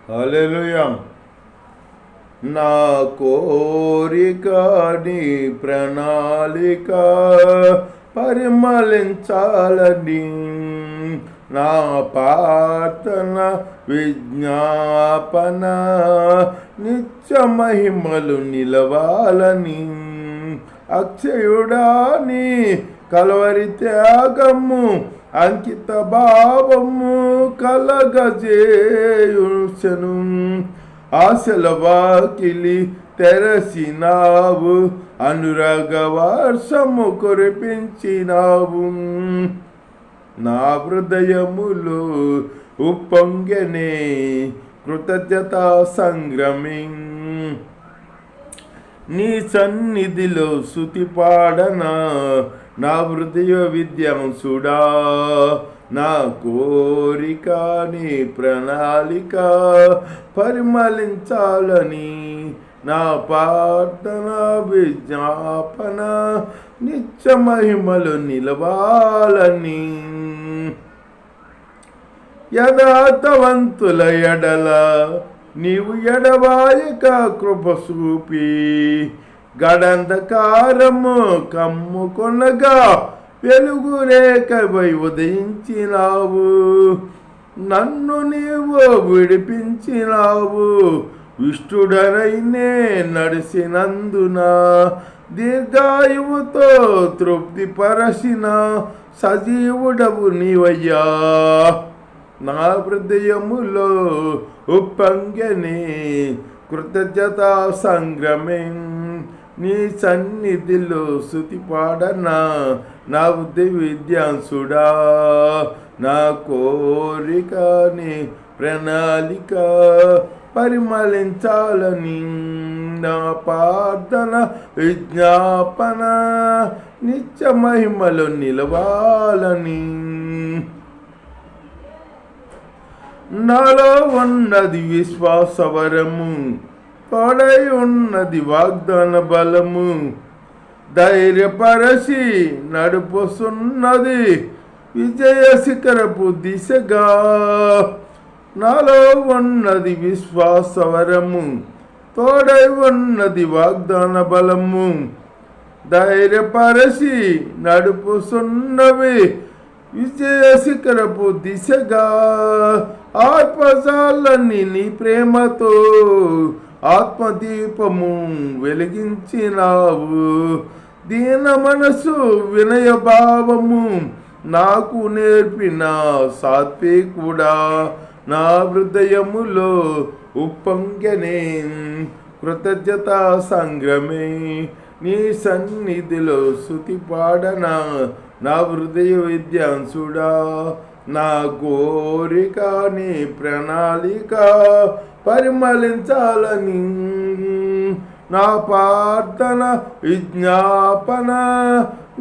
హల్లెలూయా. నా కోరిక నీ ప్రణాళిక పరిమళించాలని, నా ప్రార్థన విజ్ఞాపన నిత్య మహిమలు నిలవాలని, అక్షయుడాని కలవరి త్యాగము అంకిత భావము కలగజేయుచెను. ఆశల వాకిలి తెరసినావు, అనురాగ వర్షము కురిపించినావు. నా హృదయములో ఉప్పొంగెనే కృతజ్ఞతా సంగ్రమి, నీ సన్నిధిలో స్తుతి పాడనా నా హృదయ విద్యాంసుడా. నా కోరిక నీ ప్రణాళిక పరిమళించాలని, నా ప్రార్థన విజ్ఞాపన నిత్య మహిమలు నిలవాలని. యథార్థవంతుల ఎడల నీవు ఎడవాయక కృప చూపి, గడంధకారము కమ్ముకొనగా వెలుగు రేఖపై ఉదయించినావు. నన్ను నీవు విడిపించినావు, విష్ణుడనైనే నడిసినందున దీర్ఘాయువుతో తృప్తిపరచిన సజీవుడవు నీవయ్యా. నా హృదయములో ఉప్పొంగెనే కృతజ్ఞతా సంగ్రమే, నీ సన్నిధిలో స్తుతి పాడనా నా హృదయ విద్యాంసుడా. నా కోరిక నీ ప్రణాళిక పరిమళించాలని, నా ప్రార్థన విజ్ఞాపన నిత్య మహిమలు నిలవాలని. నాలో ఉన్నది విశ్వాసవరము, తోడై ఉన్నది వాగ్దాన బలము, ధైర్యపరచి నడుపుతున్నది విజయ శిఖరపు దిశగా. నాలో ఉన్నది విశ్వాసవరము, తోడై ఉన్నది వాగ్దాన బలము, ధైర్యపరచి నడుపుతున్నవి విజయ శిఖరపు దిశగా. ఆత్మజాలన్నీ నీ ప్రేమతో ఆత్మదీపము వెలిగించినావు. దీన మనసు వినయ భావము నాకు నేర్పిన సాత్వికుడా. నా హృదయములో ఉప్పొంగెనే కృతజ్ఞతా సంగ్రమే, నీ సన్నిధిలో స్తుతి పాడనా నా హృదయ విద్యాంసుడా. నా కోరిక నీ ప్రణాళిక పరిమళించాలని, నా ప్రార్థన విజ్ఞాపన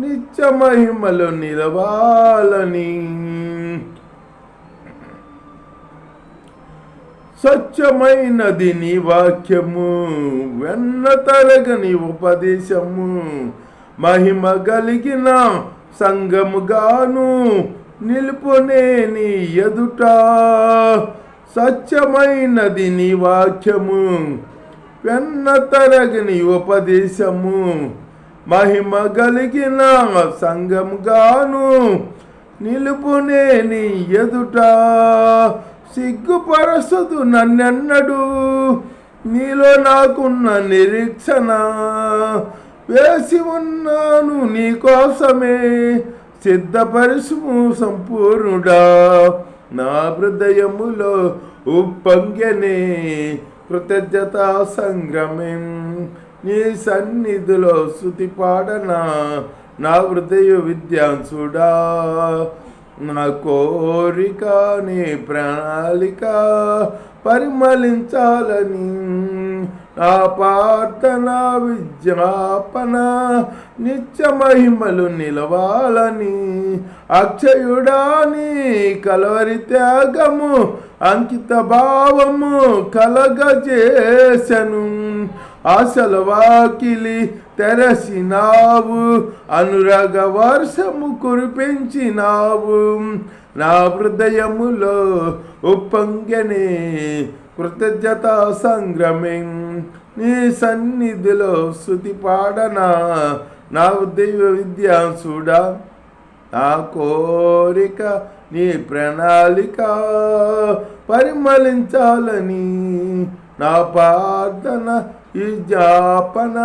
నిత్య మహిమలు నిలవాలని. స్వచ్ఛమైనది నీ వాక్యము, వెన్న తరగని ఉపదేశము, మహిమ కలిగిన సంగముగాను నిలుపునే నీ ఎదుట. స్వచ్ఛమైనది నీ వాక్యము, వెన్న తరగని ఉపదేశము, మహిమ కలిగిన సంగముగాను నిలుపునే నీ ఎదుట. సిగ్గుపరచదు నన్నెన్నడు నీలో నాకున్న నిరీక్షణ, వేసి ఉన్నాను నీ కోసమే సిద్ధపరుచుము సంపూర్ణుడా. నా హృదయములో ఉప్పొంగెనే కృతజ్ఞతా సంగ్రమం, నీ సన్నిధిలో స్తుతి పాడనా నా హృదయ విద్యాంసుడా. నా కోరిక నీ ప్రణాళిక పరిమళించాలని, నా ప్రార్థన విజ్ఞాపన నిత్య మహిమలు నిలవాలని. అక్షయుడాని కలవరి త్యాగము అంకిత భావము కలగజేసెను. ఆశల వాకిలి తెరసినావు, అనురాగ వర్షము కురిపించినావు. నా హృదయములో ఉప్పొంగెనే కృతజ్ఞత సంగ్రమం నీ సన్నిధిలో స్తుతి పాడనా నా దైవ విద్యాసుడా. నా కోరిక నీ ప్రణాళిక పరిమళించాలని, నా ప్రార్థన ఈ జ్ఞాపన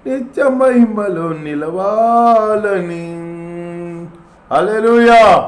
నిత్య మహిమలో నిలవాలని. హల్లెలూయా.